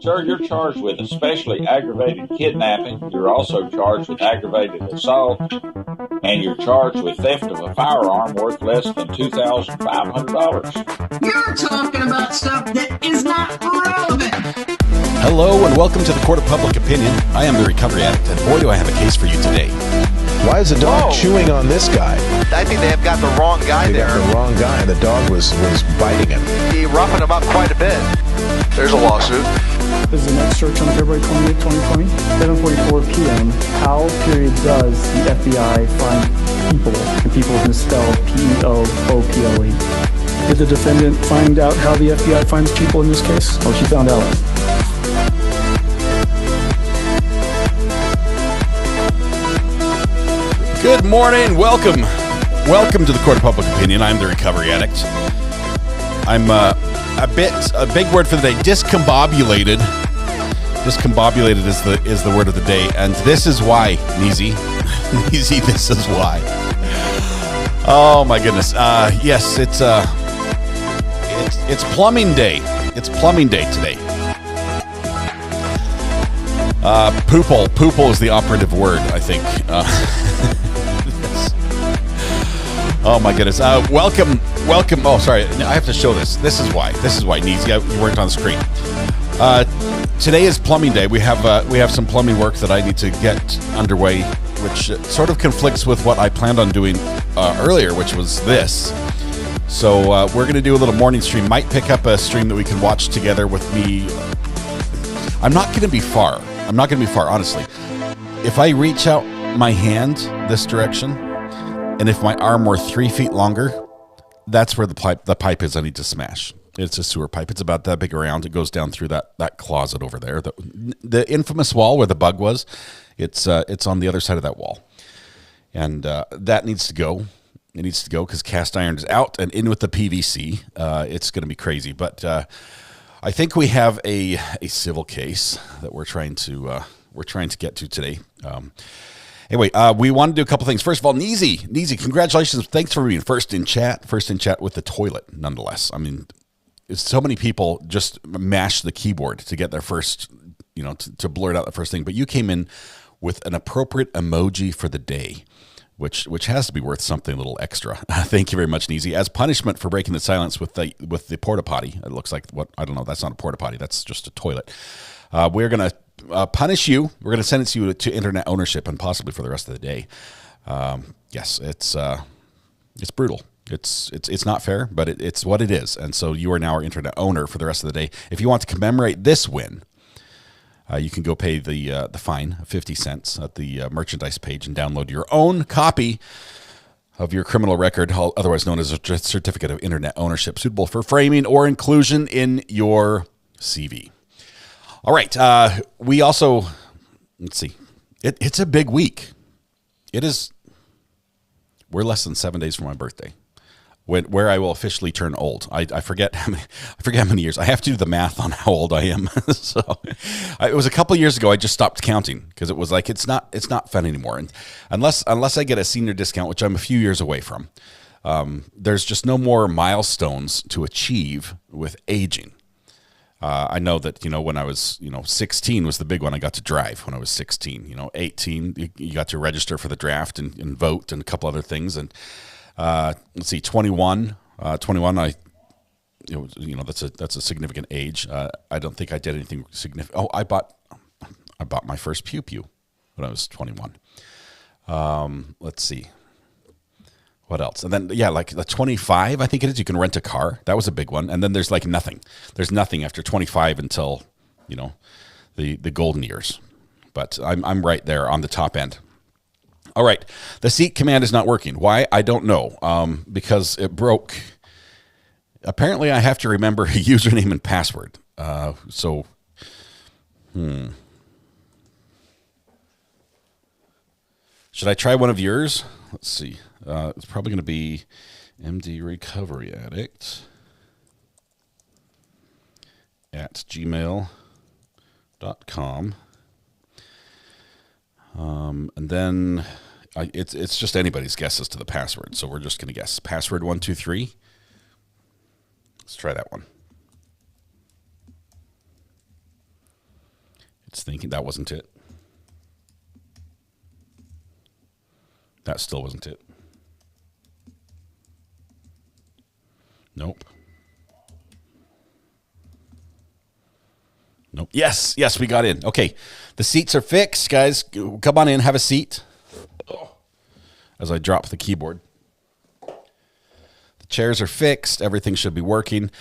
Sir, you're charged with especially aggravated kidnapping. You're also charged with aggravated assault, and you're charged with theft of a firearm worth less than $2,500. You're talking about stuff that is not relevant. Hello and welcome to the Court of Public Opinion. I am the Recovery Addict, and boy do I have a case for you today. Why is the dog chewing on this guy? I think they have got the wrong guy there. Got the wrong guy, and the dog was biting him. He roughened him up quite a bit. There's a lawsuit. This is the next search on February 28, 2020, 7:44 p.m. How, does the FBI find people, and people is misspelled P-E-O-O-P-L-E. Did the defendant find out how the FBI finds people in this case? Oh, she found out. Good morning. Welcome to the Court of Public Opinion. I'm the Recovery Addict. I'm a big word for the day, discombobulated. Discombobulated is the word of the day, and this is why, Neezy. Neezy, this is why. Oh my goodness. Yes, it's plumbing day. It's plumbing day today. Poople is the operative word, I think. Oh my goodness. Welcome. Oh, sorry. I have to show this. This is why, Neezy. You weren't on the screen. Today is plumbing day. We have some plumbing work that I need to get underway, which sort of conflicts with what I planned on doing earlier, which was this. So we're going to do a little morning stream. Might pick up a stream that we can watch together with me. I'm not going to be far, honestly. If I reach out my hand this direction, and if my arm were 3 feet longer, that's where the pipe is I need to smash. It's a sewer pipe. It's about that big around. It goes down through that closet over there. The infamous wall where the bug was, it's on the other side of that wall. And that needs to go. It needs to go because cast iron is out and in with the PVC. It's going to be crazy. But I think we have a civil case that we're trying to get to today. Anyway, we want to do a couple things. First of all, Neezy, congratulations. Thanks for being first in chat with the toilet, nonetheless. I mean, so many people just mash the keyboard to get their first, to blurt out the first thing. But you came in with an appropriate emoji for the day, which has to be worth something a little extra. Thank you very much, Neezy. As punishment for breaking the silence with the porta potty, it looks like I don't know. That's not a porta potty. That's just a toilet. We're going to punish you. We're going to sentence you to internet ownership and possibly for the rest of the day. Yes, it's brutal. It's not fair, but it's what it is. And so you are now our internet owner for the rest of the day. If you want to commemorate this win, you can go pay the fine of 50 cents at the merchandise page and download your own copy of your criminal record, otherwise known as a certificate of internet ownership, suitable for framing or inclusion in your CV. All right. We also, let's see. It's a big week. It is. We're less than 7 days from my birthday, where I will officially turn old. I forget how many years. I have to do the math on how old I am. So it was a couple years ago. I just stopped counting because it was like it's not fun anymore. And unless I get a senior discount, which I'm a few years away from, there's just no more milestones to achieve with aging. I know that, when I was, 16 was the big one. I got to drive when I was 16, 18, you got to register for the draft and vote and a couple other things. And, let's see, 21, that's a significant age. I don't think I did anything significant. Oh, I bought my first pew when I was 21. Let's see. What else? And then, like the 25, I think it is. You can rent a car. That was a big one. And then there's like nothing. There's nothing after 25 until, the golden years. But I'm right there on the top end. All right. The seat command is not working. Why? I don't know. Because it broke. Apparently, I have to remember a username and password. Should I try one of yours? Let's see. It's probably going to be MD Recovery Addict at gmail.com. And then it's just anybody's guess as to the password. So we're just going to guess. Password 123. Let's try that one. It's thinking that wasn't it. That still wasn't it. Nope. Nope. Yes, we got in. Okay. The seats are fixed, guys. Come on in, have a seat. As I drop the keyboard. The chairs are fixed. Everything should be working.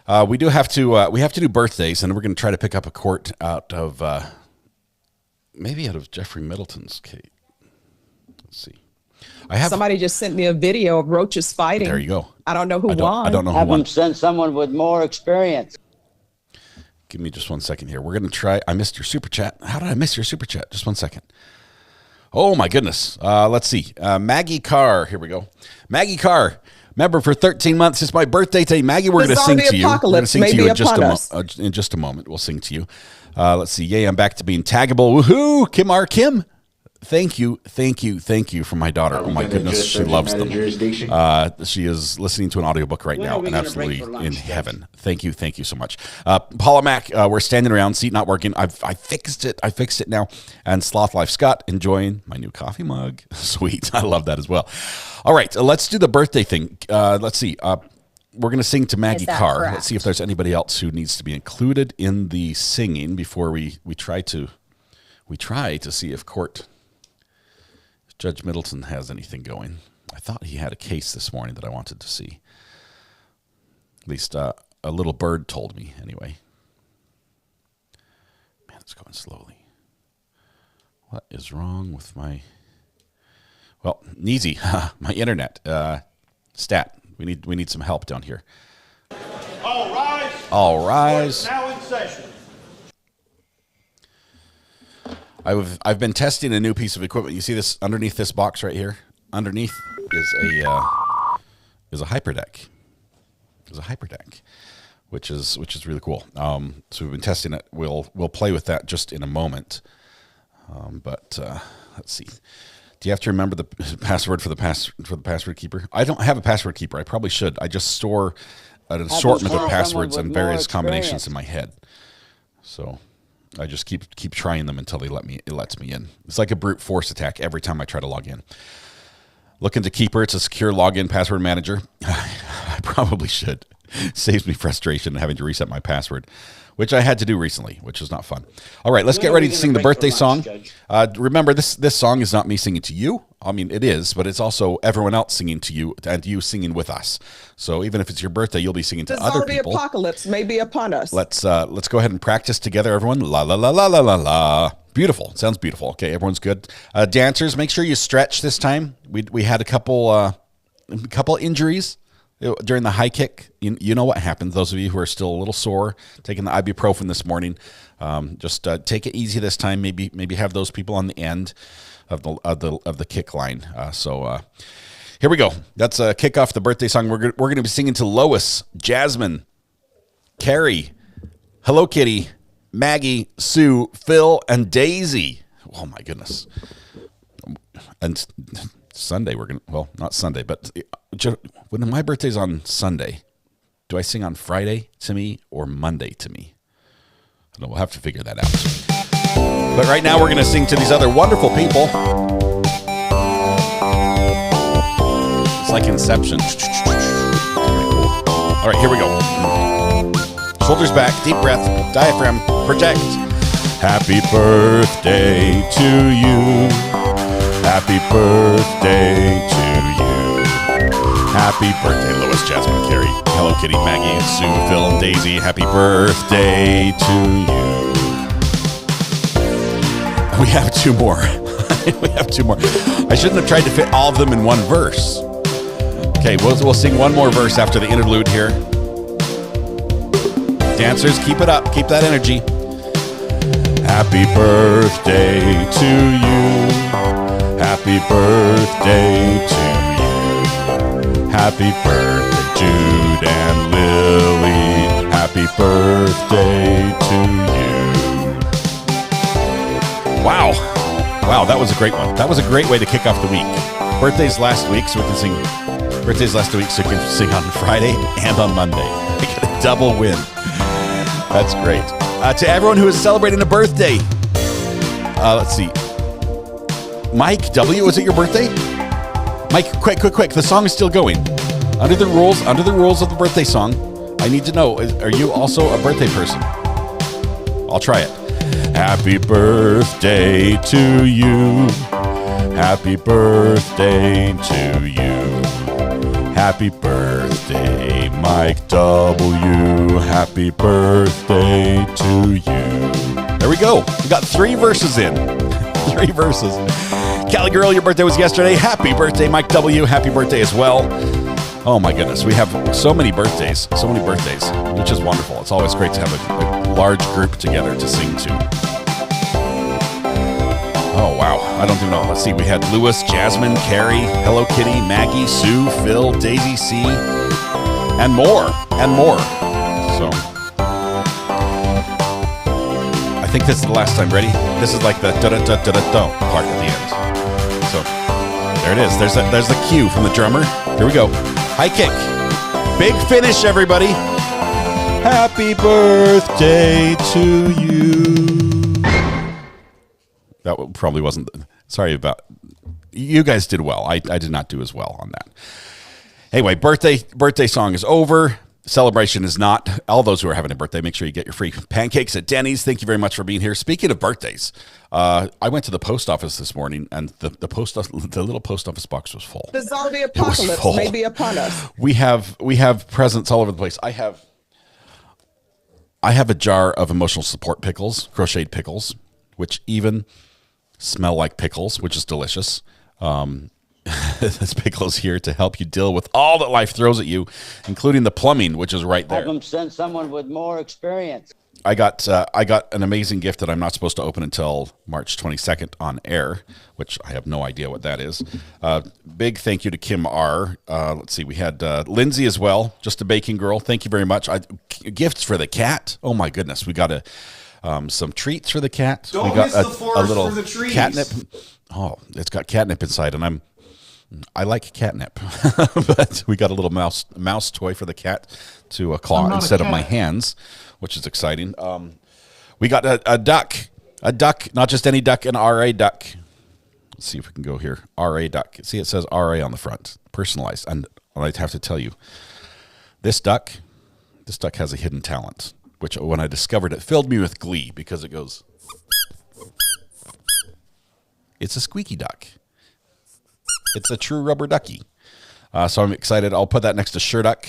We have to do birthdays, and we're going to try to pick up a quart out of maybe out of Jeffrey Middleton's cake. Let's see. Somebody just sent me a video of roaches fighting. There you go. I don't know who won. I don't know who Have won. them send someone with more experience. Give me just 1 second here. We're going to try. I missed your super chat. How did I miss your super chat? Just 1 second. Oh, my goodness. Let's see. Maggie Carr. Here we go. Maggie Carr. Member for 13 months. It's my birthday today. Maggie, we're going to sing to you. We're going to sing to you in just a moment. We'll sing to you. Let's see. Yay, I'm back to being taggable. Woohoo! Kim R. Kim. Thank you for my daughter. Oh my goodness, she loves them. She is listening to an audiobook right now and absolutely in heaven. Thank you so much. Paula Mack, we're standing around, seat not working. I fixed it now. And Sloth Life Scott, enjoying my new coffee mug. Sweet, I love that as well. All right, let's do the birthday thing. Let's see. We're going to sing to Maggie Carr. Correct? Let's see if there's anybody else who needs to be included in the singing before we try to see if Judge Middleton has anything going. I thought he had a case this morning that I wanted to see. At least a little bird told me, anyway. Man, it's going slowly. What is wrong with my... Well, Neezy, my internet. Stat, we need some help down here. All rise. All rise. Court now in session. I've been testing a new piece of equipment. You see this underneath this box right here? Underneath is a hyperdeck. There's a hyperdeck, which is really cool. So we've been testing it. We'll play with that just in a moment. But let's see. Do you have to remember the password for the password keeper? I don't have a password keeper. I probably should. I just store an assortment of passwords and various combinations in my head. So I just keep trying them until it lets me in. It's like a brute force attack every time I try to log in. Look into Keeper. It's a secure login password manager. I probably should. Saves me frustration having to reset my password, which I had to do recently, which is not fun. All right, let's get ready to sing the birthday song. Remember, this song is not me singing to you. I mean, it is, but it's also everyone else singing to you and you singing with us. So even if it's your birthday, you'll be singing to other people. The apocalypse may be upon us. Let's go ahead and practice together, everyone. La la la la la la la. Beautiful. Sounds beautiful. Okay, everyone's good. Dancers, make sure you stretch this time. We had a couple injuries during the high kick. You know what happened. Those of you who are still a little sore, taking the ibuprofen this morning, just take it easy this time. Maybe have those people on the end of the kick line. So here we go. Let's kick off the birthday song. We're going to be singing to Lois, Jasmine, Carrie, Hello Kitty, Maggie, Sue, Phil, and Daisy. Oh my goodness. And Sunday not Sunday, but when my birthday's on Sunday, do I sing on Friday to me or Monday to me? I don't know, we'll have to figure that out. But right now we're going to sing to these other wonderful people. It's like Inception. All right, here we go. Shoulders back, deep breath, diaphragm, project. Happy birthday to you. Happy birthday to you. Happy birthday, Lois, Jasmine, Carrie, Hello Kitty, Maggie, and Sue, Phil, and Daisy. Happy birthday to you. We have two more. I shouldn't have tried to fit all of them in one verse. Okay, we'll sing one more verse after the interlude here. Dancers, keep it up. Keep that energy. Happy birthday to you. Happy birthday to you. Happy birthday, Jude and Lily. Happy birthday to you. Wow, that was a great one. That was a great way to kick off the week. Birthdays last week, so we can sing. Birthdays last week, so we can sing on Friday and on Monday. We get a double win. That's great. To everyone who is celebrating a birthday, Let's see. Mike W., is it your birthday? Mike, quick. The song is still going. Under the rules of the birthday song, I need to know, are you also a birthday person? I'll try it. Happy birthday to you. Happy birthday to you. Happy birthday, Mike W. Happy birthday to you. There we go. We got 3 verses in. 3 verses. Cali Girl, your birthday was yesterday. Happy birthday, Mike W. Happy birthday as well. Oh my goodness, we have so many birthdays, which is wonderful. It's always great to have a large group together to sing to. Oh wow, I don't even know. Let's see, we had Lewis, Jasmine, Carrie, Hello Kitty, Maggie, Sue, Phil, Daisy C, and more. So, I think this is the last time. Ready? This is like the da-da-da-da-da-da part at the end. So, there it is. There's the cue from the drummer. Here we go. High kick. Big finish, everybody. Happy birthday to you. That probably wasn't. Sorry about. You guys did well. I did not do as well on that. Anyway, birthday song is over. Celebration is not. All those who are having a birthday, make sure you get your free pancakes at Denny's. Thank you very much for being here. Speaking of birthdays, I went to the post office this morning, and the little post office box was full. The zombie apocalypse may be upon us. We have presents all over the place. I have a jar of emotional support pickles, crocheted pickles, which even smell like pickles, which is delicious. This pickle is here to help you deal with all that life throws at you, including the plumbing, which is right there. Have them send someone with more experience. I got an amazing gift that I'm not supposed to open until March 22nd on air, which I have no idea what that is. Big thank you to Kim R. Let's see, we had Lindsay as well, just a baking girl. Thank you very much. Gifts for the cat. Oh my goodness, we got some treats for the cat. Don't we got miss the forest a little for the trees. catnip. Oh, it's got catnip inside, and I like catnip, but we got a little mouse toy for the cat to claw instead of my hands, which is exciting. We got a duck, not just any duck, an RA duck. Let's see if we can go here. RA duck. See, it says RA on the front, personalized. And I'd have to tell you, this duck has a hidden talent, which when I discovered it filled me with glee because it goes. It's a squeaky duck. It's a true rubber ducky. So I'm excited. I'll put that next to Sherduck.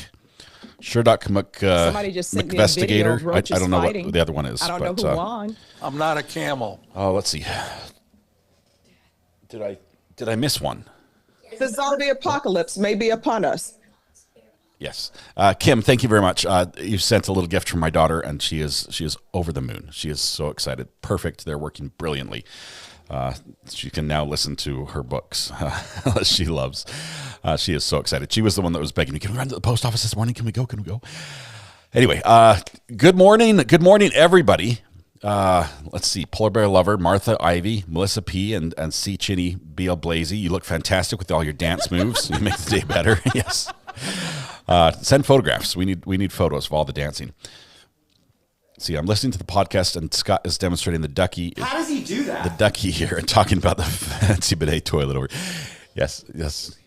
Sherduck Somebody just sent me a video of I roaches don't know fighting. what the other one is. I don't know who won. I'm not a camel. Oh, let's see. Did I miss one? The zombie apocalypse may be upon us. Yes. Kim, thank you very much. You sent a little gift from my daughter, and she is over the moon. She is so excited. Perfect. They're working brilliantly. She can now listen to her books she loves. She is so excited. She was the one that was begging me, can we run to the post office this morning? Can we go? Anyway, good morning. Good morning, everybody. Let's see. Polar Bear Lover, Martha Ivy, Melissa P, and C. Chinny B.L. Blazy. You look fantastic with all your dance moves. You make the day better. Yes. Send photographs. We need photos of all the dancing. See, I'm listening to the podcast, and Scott is demonstrating the ducky. How does he do that? The ducky here, and talking about the fancy bidet toilet over. Yes. Just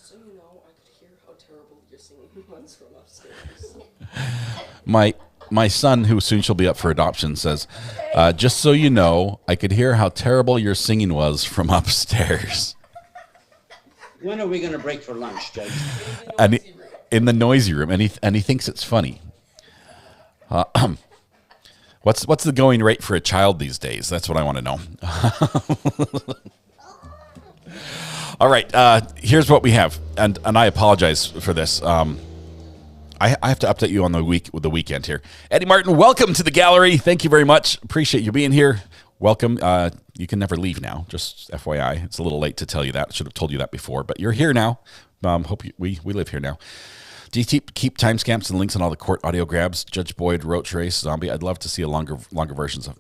so you know, I could hear how terrible your singing was from upstairs. My son, who soon shall be up for adoption, says, just so you know, I could hear how terrible your singing was from upstairs. When are we going to break for lunch, Judge? And in the noisy room, and he thinks it's funny. What's the going rate for a child these days? That's what I want to know. All right, here's what we have, and I apologize for this. I have to update you on the weekend here. Eddie Martin, welcome to the gallery. Thank you very much. Appreciate you being here. Welcome. You can never leave now. Just FYI, it's a little late to tell you that. I should have told you that before, but you're here now. We live here now. Do you keep timestamps and links on all the court audio grabs? Judge Boyd, Roach Race, Zombie. I'd love to see a longer versions of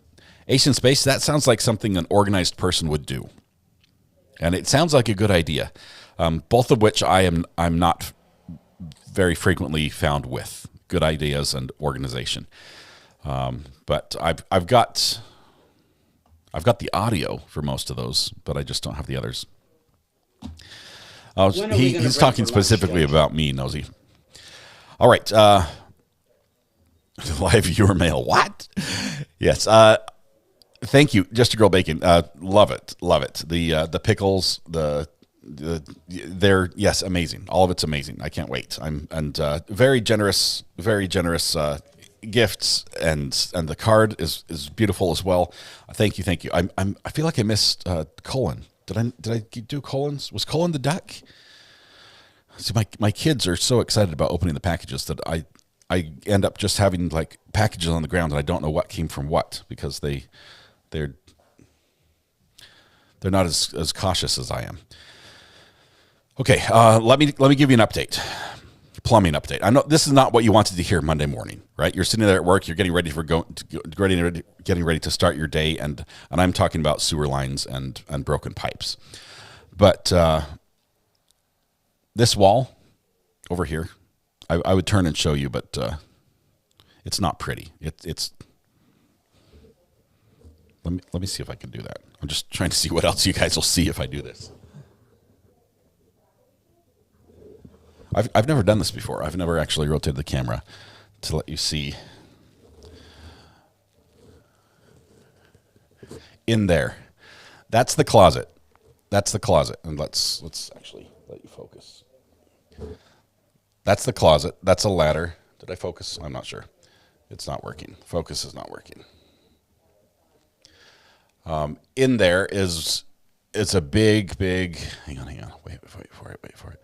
Asian Space. That sounds like something an organized person would do, and it sounds like a good idea. Both of which I'm not very frequently found with good ideas and organization. But I've got I've got the audio for most of those, but I just don't have the others. He's talking specifically about me, Nosy. All right. Live viewer mail. What? Yes. Thank you, Just a Girl Bacon. Love it. The pickles, they're yes, amazing. All of it's amazing. I can't wait. Very generous gifts, and the card is beautiful as well. Thank you. I feel like I missed Colin. Did I do Colin's? Was Colin the duck? See, my kids are so excited about opening the packages that I end up just having like packages on the ground and I don't know what came from what, because they're not as cautious as I am. Okay, let me give you an update. Plumbing update. I know this is not what you wanted to hear Monday morning, right? You're sitting there at work, you're getting ready to start your day, and I'm talking about sewer lines and broken pipes. But this wall over here, I would turn and show you, but it's not pretty. It's let me see if I can do that. I'm just trying to see what else you guys will see if I do this. I've never done this before. I've never actually rotated the camera to let you see. In there. That's the closet. And let's actually let you focus. That's the closet. That's a ladder. Did I focus? I'm not sure. It's not working. Focus is not working. In there is a big, hang on. Wait for it.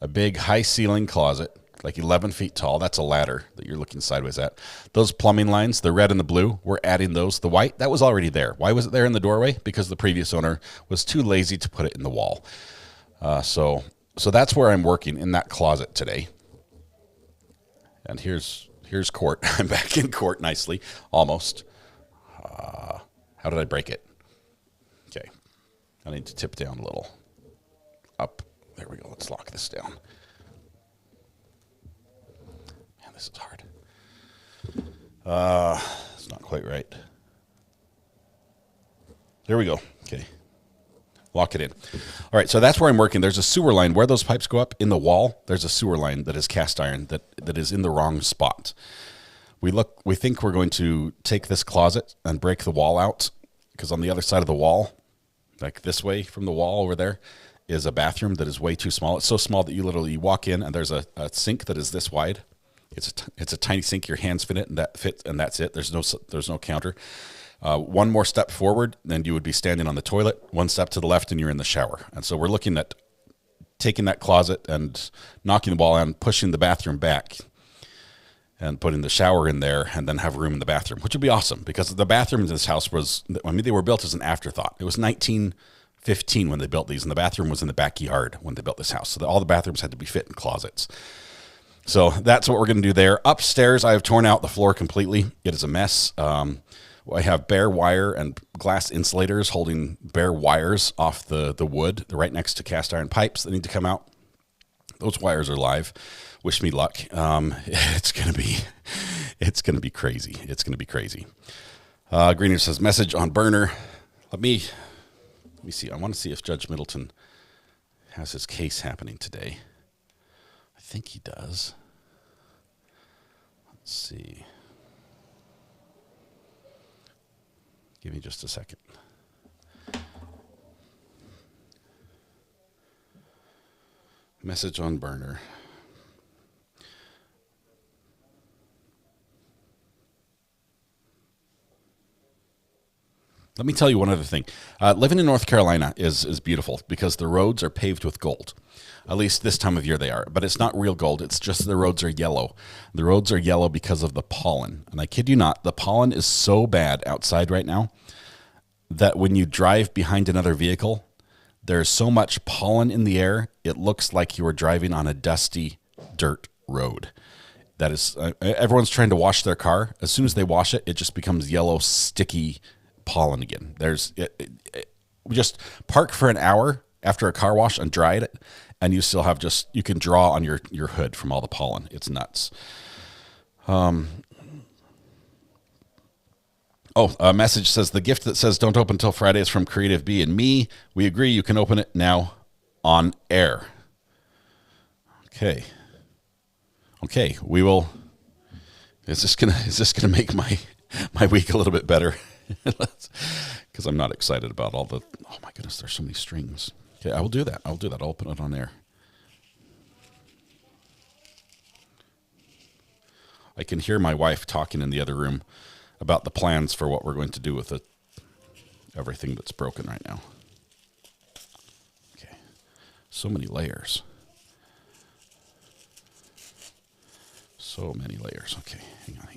A big high ceiling closet, like 11 feet tall. That's a ladder that you're looking sideways at. Those plumbing lines, the red and the blue, we're adding those. The white, that was already there. Why was it there in the doorway? Because the previous owner was too lazy to put it in the wall. So that's where I'm working, in that closet today. And here's court. I'm back in court nicely, almost. How did I break it? Okay. I need to tip down a little. Up. There we go. Let's lock this down. Man, this is hard. It's not quite right. There we go. Okay. Lock it in. All right, so that's where I'm working. There's a sewer line. Where those pipes go up in the wall, there's a sewer line that is cast iron that is in the wrong spot. We think we're going to take this closet and break the wall out, because on the other side of the wall, like this way from the wall over there, is a bathroom that is way too small. It's so small that you literally walk in and there's a sink that is this wide. It's a tiny sink. Your hands fit it, and that's it. There's no counter. One more step forward, then you would be standing on the toilet. One step to the left, and you're in the shower. And so we're looking at taking that closet and knocking the wall out, pushing the bathroom back, and putting the shower in there, and then have room in the bathroom, which would be awesome, because the bathroom in this house they were built as an afterthought. It was 1915 when they built these, and the bathroom was in the backyard when they built this house. So all the bathrooms had to be fit in closets. So that's what we're going to do there. Upstairs, I have torn out the floor completely. It is a mess. I have bare wire and glass insulators holding bare wires off the wood. They're right next to cast iron pipes that need to come out. Those wires are live. Wish me luck. It's gonna be crazy. It's gonna be crazy. Greener says, message on burner. Let me see. I want to see if Judge Middleton has his case happening today. I think he does. Let's see. Give me just a second. Message on burner. Let me tell you one other thing. Living in North Carolina is beautiful because the roads are paved with gold. At least this time of year they are. But it's not real gold. It's just the roads are yellow. The roads are yellow because of the pollen. And I kid you not, the pollen is so bad outside right now that when you drive behind another vehicle, there's so much pollen in the air, it looks like you are driving on a dusty dirt road. That is, everyone's trying to wash their car. As soon as they wash it, it just becomes yellow, sticky pollen again. We just park for an hour after a car wash and dry it, and you still have you can draw on your hood from all the pollen. It's nuts. Oh, a message says the gift that says don't open until Friday is from Creative B and me. We agree. You can open it now on air. Okay. Okay. We will. Is this gonna make my week a little bit better? Because I'm not excited about all the. Oh my goodness, there's so many strings. Okay, I will do that. I'll open it on air. I can hear my wife talking in the other room about the plans for what we're going to do with everything that's broken right now. Okay. So many layers. So many layers. Okay, hang on.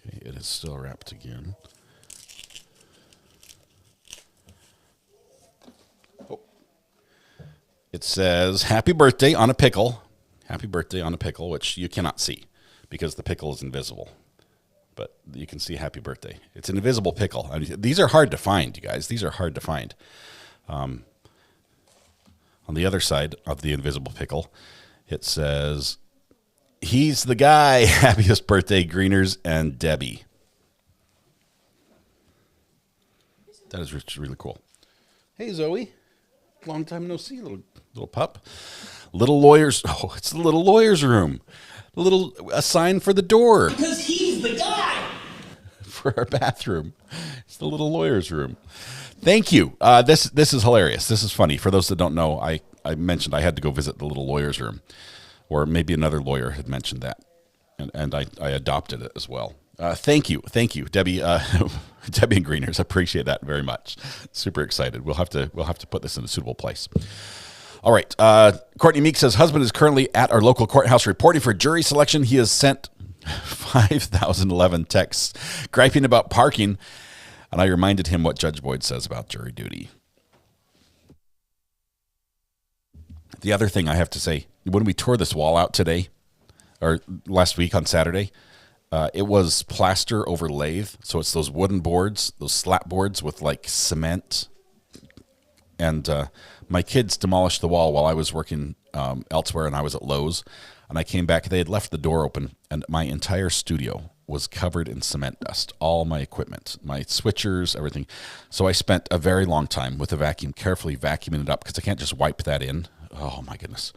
Okay, it is still wrapped again. It says, happy birthday on a pickle. Happy birthday on a pickle, which you cannot see because the pickle is invisible. But you can see happy birthday. It's an invisible pickle. I mean, these are hard to find, you guys. These are hard to find. On the other side of the invisible pickle, it says, he's the guy. Happiest birthday, Greeners and Debbie. That is really cool. Hey, Zoe. Long time no see, little pup. Little lawyers. Oh, it's the little lawyer's room. A sign for the door. Because he's the guy. For our bathroom. It's the little lawyer's room. Thank you. This is hilarious. This is funny. For those that don't know, I mentioned I had to go visit the little lawyer's room, or maybe another lawyer had mentioned that, and I adopted it as well. Thank you, Debbie. Debbie and Greeners, appreciate that very much. Super excited. We'll have to put this in a suitable place. All right. Courtney Meek says husband is currently at our local courthouse reporting for jury selection. He has sent 5,011 texts griping about parking, and I reminded him what Judge Boyd says about jury duty. The other thing I have to say, when we tore this wall out today, or last week on Saturday, it was plaster over lathe. So it's those wooden boards, those slat boards with like cement. And my kids demolished the wall while I was working elsewhere, and I was at Lowe's. And I came back. They had left the door open, and my entire studio was covered in cement dust. All my equipment, my switchers, everything. So I spent a very long time with a vacuum, carefully vacuuming it up because I can't just wipe that in. Oh, my goodness.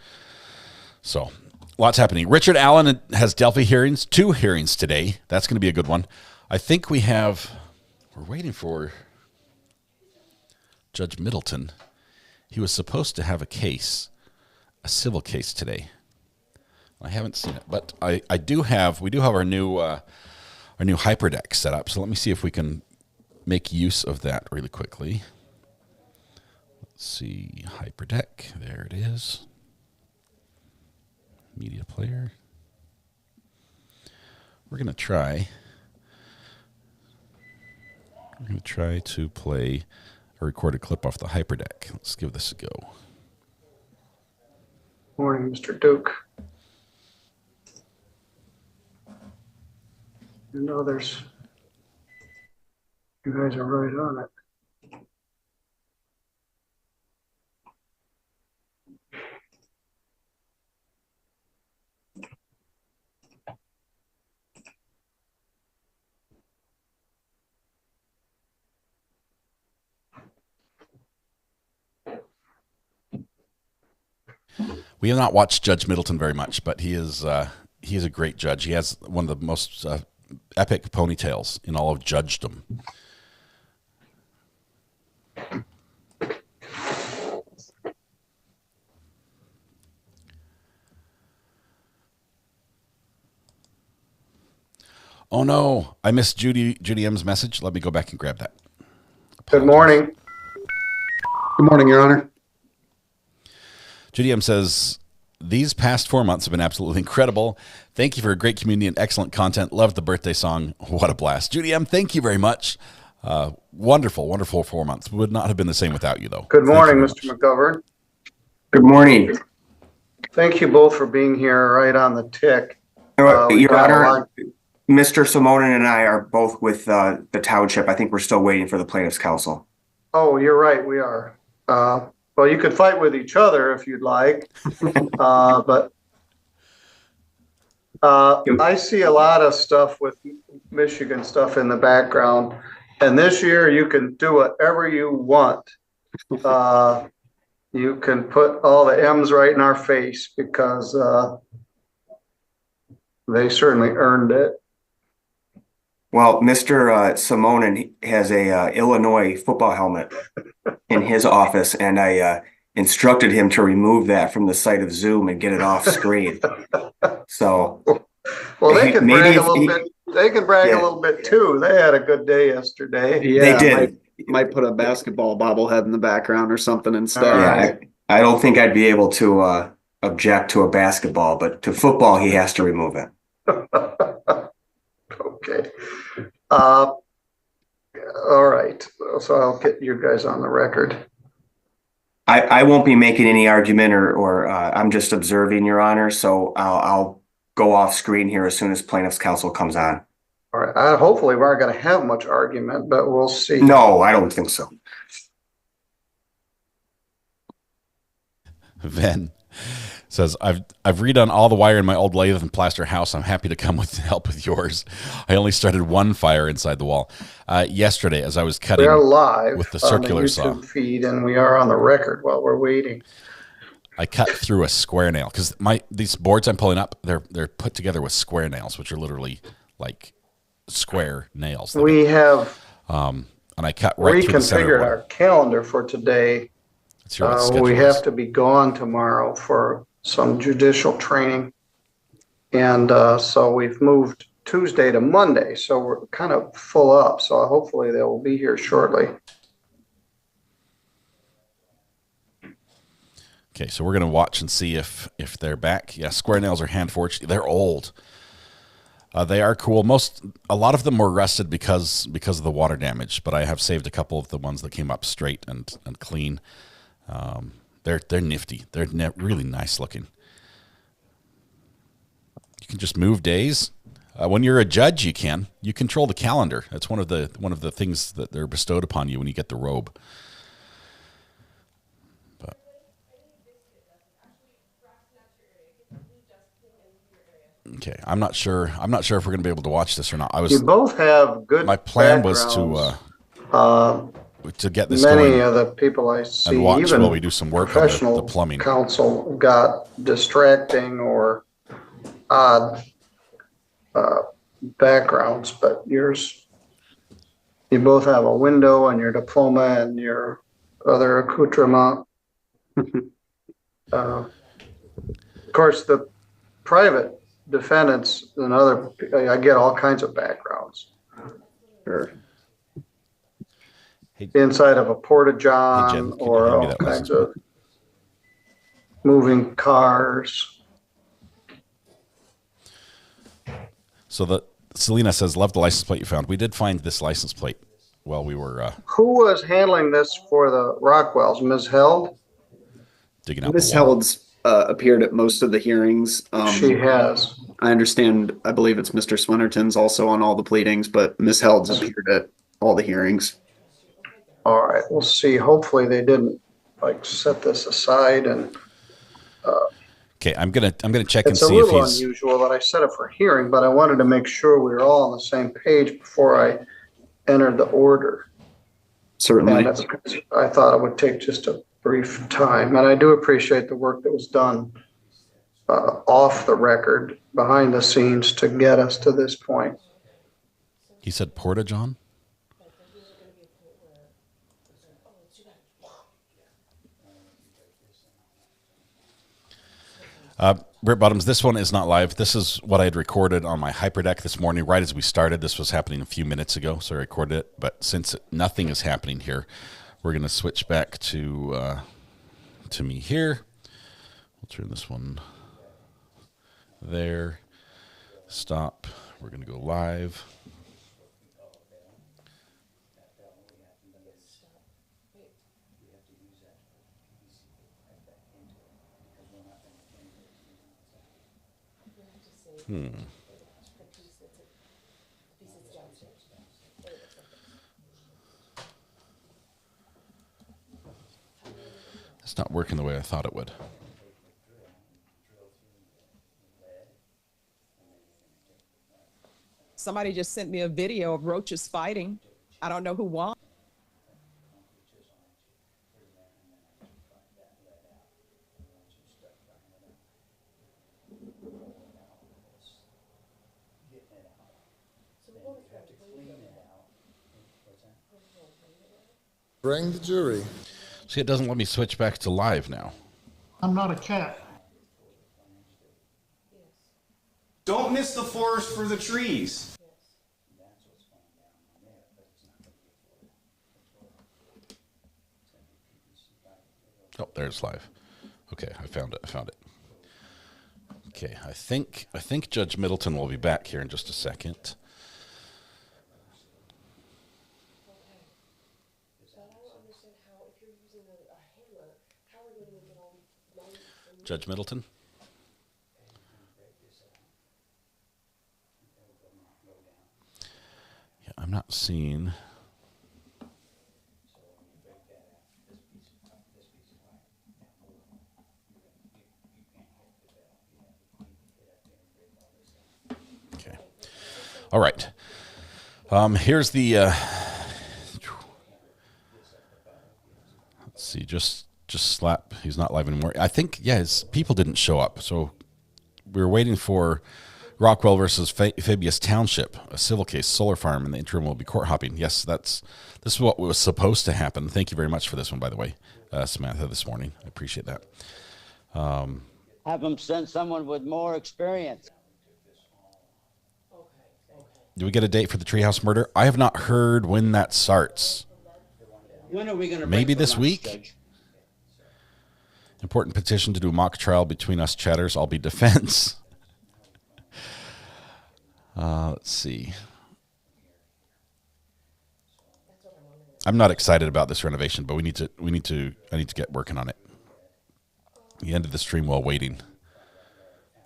So lots happening. Richard Allen has Delphi hearings, 2 hearings today. That's going to be a good one. I think we're waiting for Judge Middleton. He was supposed to have a civil case today. I haven't seen it, but we do have our new hyperdeck set up. So let me see if we can make use of that really quickly. Let's see, hyperdeck. There it is. Media player. We're going to try to play a recorded clip off the hyperdeck. Let's give this a go. Morning, Mr. Duke. You know you guys are right on it. We have not watched Judge Middleton very much, but he is a great judge. He has one of the most epic ponytails in all of judgedom. Oh no, I missed Judy M's message. Let me go back and grab that. Good morning. Good morning, Your Honor. Judy M says, these past 4 months have been absolutely incredible. Thank you for a great community and excellent content. Love the birthday song. What a blast. Judy M, thank you very much. Wonderful 4 months. Would not have been the same without you, though. Good morning, Mr. McGovern. Good morning. Thank you both for being here right on the tick. Your Honor, Mr. Simonin and I are both with the township. I think we're still waiting for the plaintiff's counsel. Oh, you're right. We are. Well, you could fight with each other if you'd like, but I see a lot of stuff with Michigan stuff in the background, and this year you can do whatever you want. You can put all the M's right in our face because they certainly earned it. Well, Mr. Simonin has a Illinois football helmet in his office, and I instructed him to remove that from the site of Zoom and get it off screen. So, well, they can brag a little bit. They can brag a little bit too. They had a good day yesterday. Yeah, they did. Might put a basketball bobblehead in the background or something instead. Yeah, I don't think I'd be able to object to a basketball, but to football, he has to remove it. Okay. All right. So I'll get you guys on the record. I won't be making any argument or I'm just observing, Your Honor. So I'll go off screen here as soon as plaintiff's counsel comes on. All right. Hopefully we aren't going to have much argument, but we'll see. No, I don't think so. Van says, I've redone all the wire in my old lathe and plaster house. I'm happy to come with help with yours. I only started one fire inside the wall. Yesterday, as I was cutting, we are live with the circular on the saw YouTube feed, and we are on the record while we're waiting. I cut through a square nail because these boards I'm pulling up, they're put together with square nails, which are literally like square nails. We have and I cut right through the center reconfigured our calendar for today. We have to be gone tomorrow for some judicial training. And so we've moved Tuesday to Monday. So we're kind of full up. So hopefully they will be here shortly. Okay, so we're going to watch and see if they're back. Yeah, square nails are hand forged. They're old. They are cool. A lot of them were rusted because of the water damage, but I have saved a couple of the ones that came up straight and clean. They're nifty. They're really nice looking. You can just move days. When you're a judge, you control the calendar. That's one of the things that they're bestowed upon you when you get the robe. Okay, I'm not sure if we're going to be able to watch this or not. You both have good. My plan was to get this many going of the people I see, and watch even while we do some work on the plumbing. Counsel got distracting or odd backgrounds, but you both have a window and your diploma and your other accoutrement. Of course, the private defendants and I get all kinds of backgrounds. Sure. Inside of a porta-john or all kinds of moving cars. So Selena says, love the license plate you found. We did find this license plate while we were... Who was handling this for the Rockwells? Ms. Held? Digging out Ms. Held's appeared at most of the hearings. She has. I understand, I believe it's Mr. Swinnerton's also on all the pleadings, but Ms. Held's appeared at all the hearings. All right, we'll see. Hopefully they didn't set this aside and... Okay, I'm gonna check and see if he's... It's a little unusual that I set it for hearing, but I wanted to make sure we were all on the same page before I entered the order. Certainly. And I thought it would take just a brief time, and I do appreciate the work that was done off the record, behind the scenes, to get us to this point. He said porta-john? Britt Bottoms, this one is not live. This is what I had recorded on my Hyperdeck this morning, right as we started. This was happening a few minutes ago, so I recorded it. But since nothing is happening here, we're going to switch back to me here. We'll turn this one there. Stop. We're going to go live. It's not working the way I thought it would. Somebody just sent me a video of roaches fighting. I don't know who won. Bring the jury. See, it doesn't let me switch back to live now. I'm not a cat. Don't miss the forest for the trees. Oh, there's live. Okay, I found it. Okay, I think Judge Middleton will be back here in just a second. Judge Middleton? Yeah, I'm not seeing. Okay. All right. Here's the. Let's see. Just slap. He's not live anymore. I think, yeah, his people didn't show up. So we were waiting for Rockwell versus Fabius Township, a civil case, solar farm, and the interim will be court hopping. Yes, this is what was supposed to happen. Thank you very much for this one, by the way, Samantha, this morning. I appreciate that. Have them send someone with more experience. Do we get a date for the treehouse murder? I have not heard when that starts. When are we going to maybe this week? Judge? Important petition to do a mock trial between us chatters. I'll be defense. Let's see. I'm not excited about this renovation, but I need to get working on it. The end of the stream while waiting.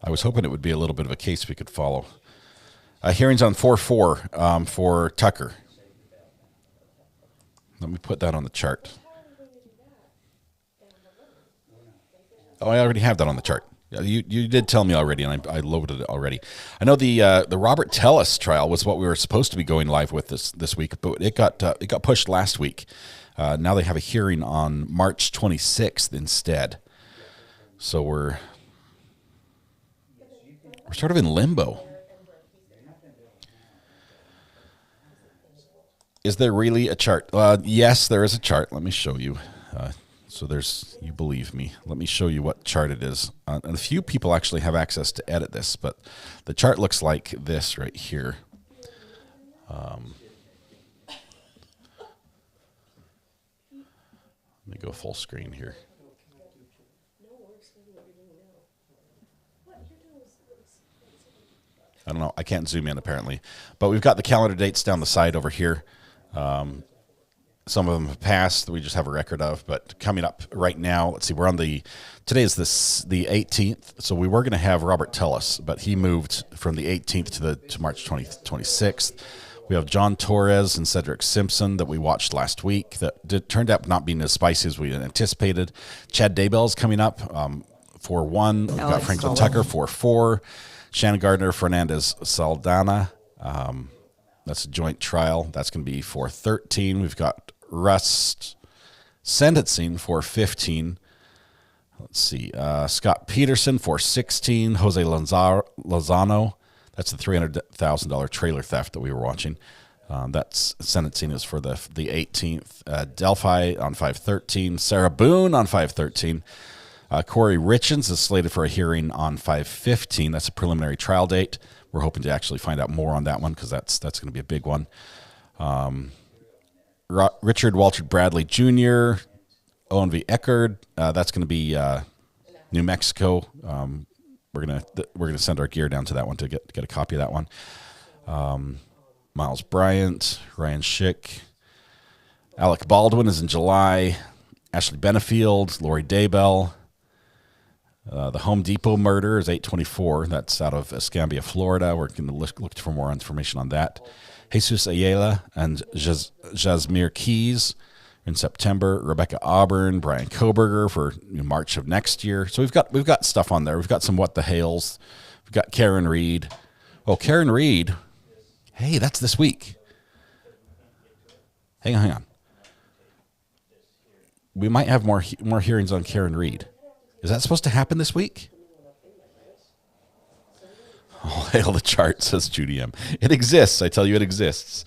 I was hoping it would be a little bit of a case we could follow. Hearings on 4-4 for Tucker. Let me put that on the chart. Oh, I already have that on the chart. You did tell me already, and I loaded it already. I know the Robert Tellis trial was what we were supposed to be going live with this week, but it got pushed last week. Now they have a hearing on March 26th instead. So we're sort of in limbo. Is there really a chart? Yes, there is a chart. Let me show you. So you believe me. Let me show you what chart it is. And a few people actually have access to edit this, but the chart looks like this right here. Let me go full screen here. I don't know. I can't zoom in apparently, but we've got the calendar dates down the side over here. Some of them have passed that we just have a record of, but coming up right now, let's see, today is the 18th, so we were going to have Robert Tellis, but he moved from the 18th to March 26th. We have John Torres and Cedric Simpson that we watched last week that turned out not being as spicy as we anticipated. Chad Daybell's coming up 4-1. We've got Franklin Tucker 4-4. Shannon Gardner, Fernandez Saldana. That's a joint trial. That's going to be 4-13. We've got Rust sentencing 4-15. Let's see. Scott Peterson 4-16. Jose Lozano. That's the $300,000 trailer theft that we were watching. That's sentencing is for the 18th. Delphi on 5-13. Sarah Boone on 5-13. Corey Richens is slated for a hearing on 5-15. That's a preliminary trial date. We're hoping to actually find out more on that one because that's going to be a big one. Richard Walter Bradley Jr., Owen V. Eckerd. That's going to be New Mexico. We're gonna send our gear down to that one to get a copy of that one. Miles Bryant, Ryan Schick, Alec Baldwin is in July. Ashley Benefield, Lori Daybell. The Home Depot murder is 8/24. That's out of Escambia, Florida. We're going to look for more information on that. Jesus Ayala and Jasmir Keys in September. Rebecca Auburn, Brian Koberger for March of next year. So we've got stuff on there. We've got some What the Hales. We've got Karen Reed. Oh, Karen Reed. Hey, that's this week. Hang on. We might have more hearings on Karen Reed. Is that supposed to happen this week? Oh, hail the chart, says Judy M. It exists. I tell you, it exists.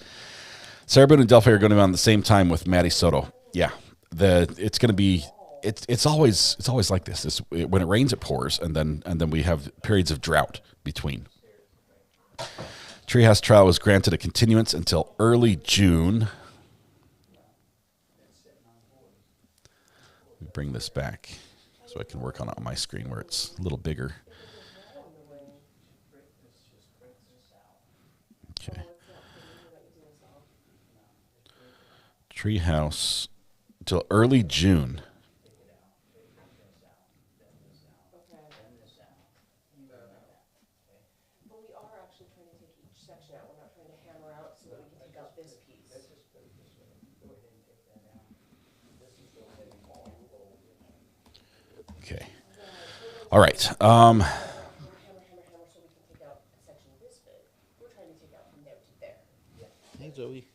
Sarah Boone and Delphi are going to be on the same time with Matty Soto. Yeah, it's going to be. It's always like this. When it rains, it pours, and then we have periods of drought between. Treehouse trial was granted a continuance until early June. Let me bring this back so I can work on it on my screen where it's a little bigger. Okay. Treehouse till early June. But we are actually trying to take each section out. We're not trying to hammer out so that we can take out this piece. Okay. All right. Hey, Zoe.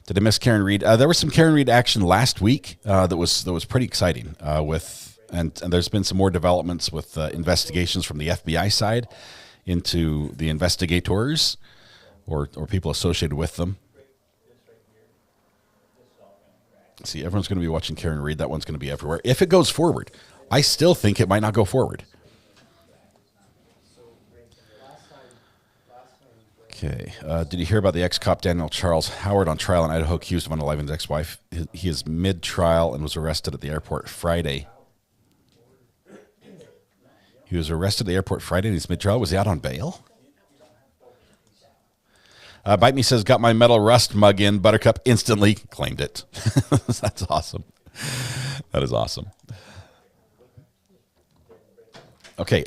Did I miss Karen Reed? There was some Karen Reed action last week that was pretty exciting. And there's been some more developments with investigations from the FBI side into the investigators or people associated with them. See, everyone's going to be watching Karen Reed. That one's going to be everywhere. If it goes forward, I still think it might not go forward. Okay. Did you hear about the ex-cop Daniel Charles Howard on trial in Idaho, accused of unaliving his ex-wife? He is mid-trial and was arrested at the airport Friday. He was arrested at the airport Friday and he's mid-trial. Was he out on bail? Bite Me says, got my metal rust mug in. Buttercup instantly claimed it. That's awesome. That is awesome. Okay.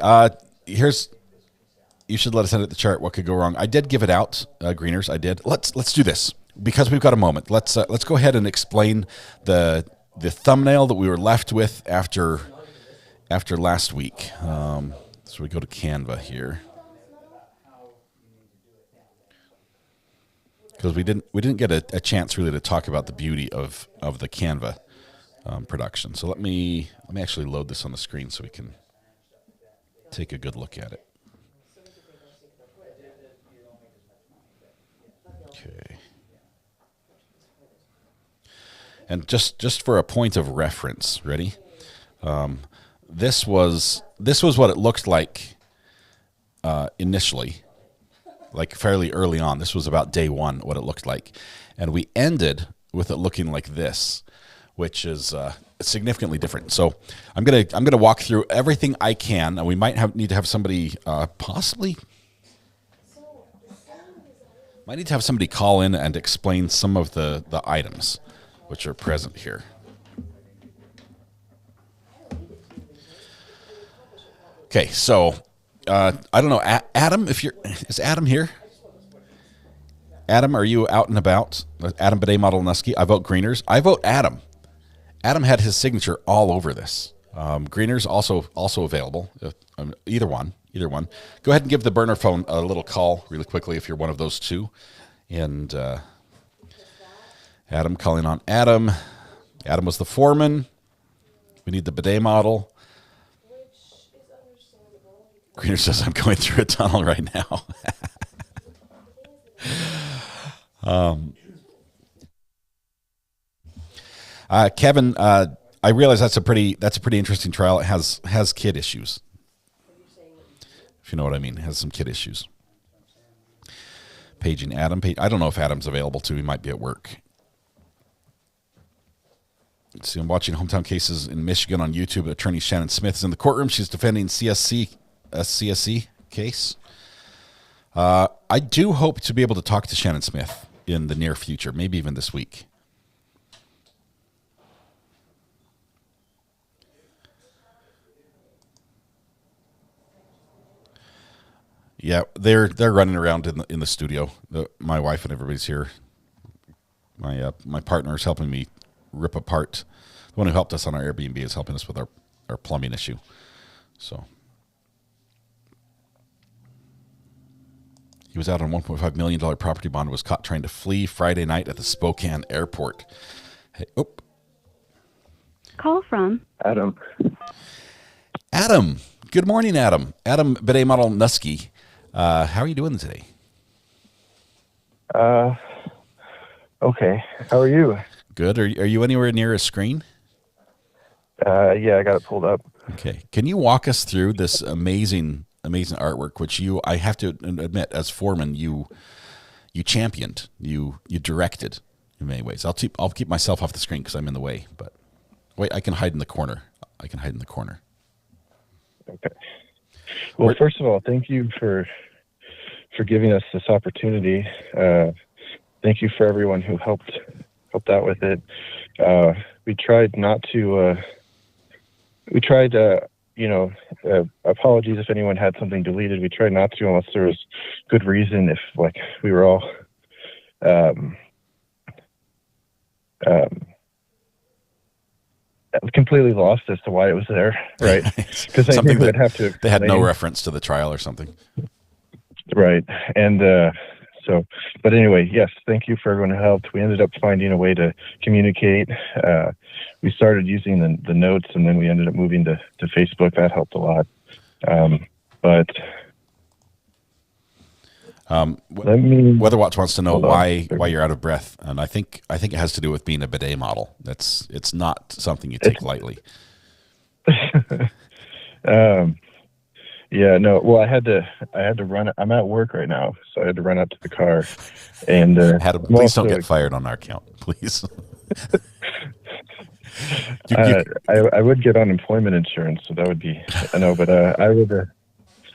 You should let us edit the chart. What could go wrong? I did give it out, Greeners. I did. Let's do this because we've got a moment. Let's go ahead and explain the thumbnail that we were left with after last week. So we go to Canva here because we didn't get a chance really to talk about the beauty of the Canva production. So let me actually load this on the screen so we can take a good look at it. Okay. And just for a point of reference, ready? This was what it looked like initially, like fairly early on. This was about day one, what it looked like, and we ended with it looking like this, which is significantly different. So I'm gonna walk through everything I can, and we might need to have somebody possibly. Might need to have somebody call in and explain some of the items which are present here. Okay, so I don't know, Adam, is Adam here? Adam, are you out and about? Adam Bidet Model Nusky. I vote Greeners. I vote Adam. Adam had his signature all over this. Greeners also available. Either one. Go ahead and give the burner phone a little call really quickly if you're one of those two. And Adam calling on Adam. Adam was the foreman. We need the bidet model. Greener says, I'm going through a tunnel right now. Kevin, I realize that's a pretty interesting trial. It has kid issues. If you know what I mean, it has some kid issues. Paging Adam. I don't know if Adam's available too. He might be at work. Let's see, I'm watching Hometown Cases in Michigan on YouTube. Attorney Shannon Smith is in the courtroom. She's defending a CSC case. I do hope to be able to talk to Shannon Smith in the near future, maybe even this week. Yeah, they're running around in the studio. My wife and everybody's here My partner is helping me rip apart. The one who helped us on our Airbnb is helping us with our plumbing issue. So he was out on $1.5 million property bond, was caught trying to flee Friday night at the Spokane airport. Hey, Call from Adam. Adam. Good morning, Adam. Adam Bidet Model Nusky. How are you doing today? Okay. How are you? Good. Are you anywhere near a screen? Yeah, I got it pulled up. Okay. Can you walk us through this amazing artwork, which I have to admit, as foreman, you championed, you directed in many ways. I'll keep myself off the screen because I'm in the way. But wait, I can hide in the corner. Okay. Well, first of all, thank you for giving us this opportunity. Thank you for everyone who helped out with it. We tried not to. Apologies if anyone had something deleted. We tried not to unless there was good reason. If we were all completely lost as to why it was there, right? Because I think we'd have to. They had no reference to the trial or something, right? And but anyway, yes, thank you for everyone who helped. We ended up finding a way to communicate. We started using the notes, and then we ended up moving to Facebook. That helped a lot. Weather Watch wants to know why you're out of breath, and I think it has to do with being a bidet model. It's not something you take lightly. Yeah, no. Well, I had to run. I'm at work right now, so I had to run out to the car. And please don't get fired on our account, please. I would get unemployment insurance, so that would be. I know, but I would.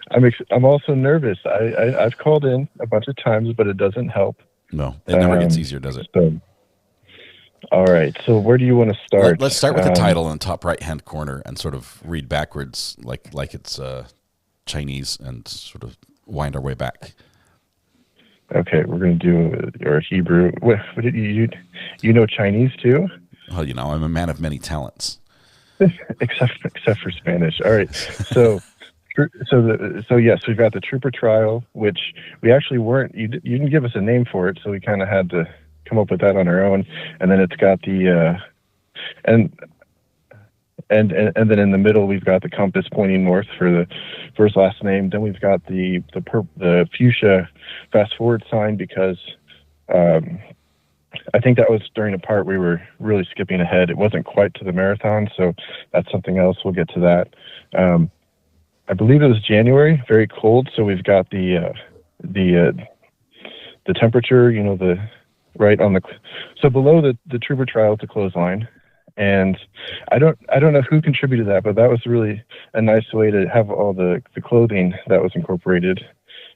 I'm also nervous. I've called in a bunch of times, but it doesn't help. No, it never gets easier, does it? So, all right. So where do you want to start? Let's start with the title in the top right-hand corner and sort of read backwards, like it's Chinese, and sort of wind our way back. Okay, we're going to do your Hebrew. What did you know Chinese too? Well, I'm a man of many talents. except for Spanish. All right. So yes, we've got the trooper trial, which we actually weren't. You didn't give us a name for it, so we kind of had to come up with that on our own. And then it's got the and then in the middle we've got the compass pointing north for his last name. Then we've got the fuchsia fast forward sign because I think that was during a part we were really skipping ahead. It wasn't quite to the marathon, so that's something else. We'll get to that. I believe it was January, very cold. So we've got the temperature, right on so below the trooper trial at the clothesline. And I don't know who contributed that, but that was really a nice way to have all the clothing that was incorporated.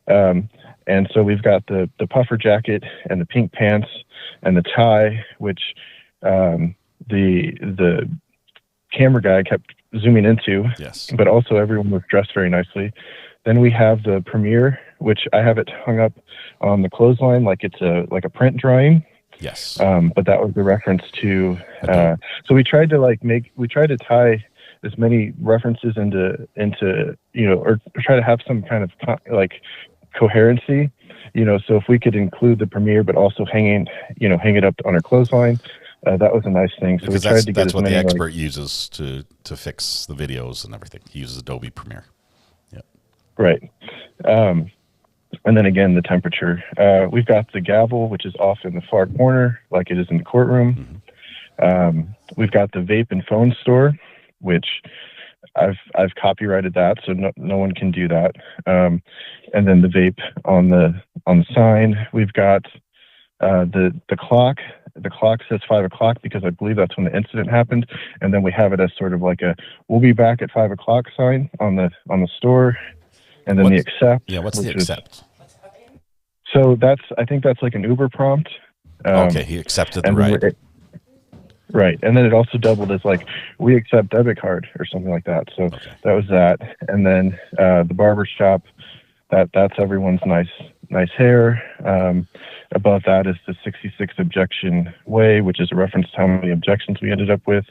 And so we've got the puffer jacket and the pink pants and the tie, which the camera guy kept zooming into. Yes. But also everyone was dressed very nicely. Then we have the premiere, which I have it hung up on the clothesline like it's a print drawing. Yes. But that was the reference to. So we tried to tie as many references into or try to have some kind of coherency. So if we could include the premiere, but also hang it up on our clothesline. That was a nice thing. So because we tried to get that's what the many, expert uses to fix the videos and everything. He uses Adobe Premiere. Yep. Right. And then again, the temperature. We've got the gavel, which is off in the far corner, like it is in the courtroom. Mm-hmm. We've got the vape and phone store, which I've copyrighted that, so no one can do that. And then the vape on the sign. We've got the clock. The clock says 5 o'clock because I believe that's when the incident happened. And then we have it as sort of like "we'll be back at 5 o'clock" sign on the store. And then the accept. Yeah, what's the accept? So I think that's like an Uber prompt. Okay, he accepted the ride. Right, and then it also doubled as "we accept debit card" or something like that. So That was that. And then the barber shop. That's everyone's nice nice hair. Above that is the 66 objection way, which is a reference to how many objections we ended up with.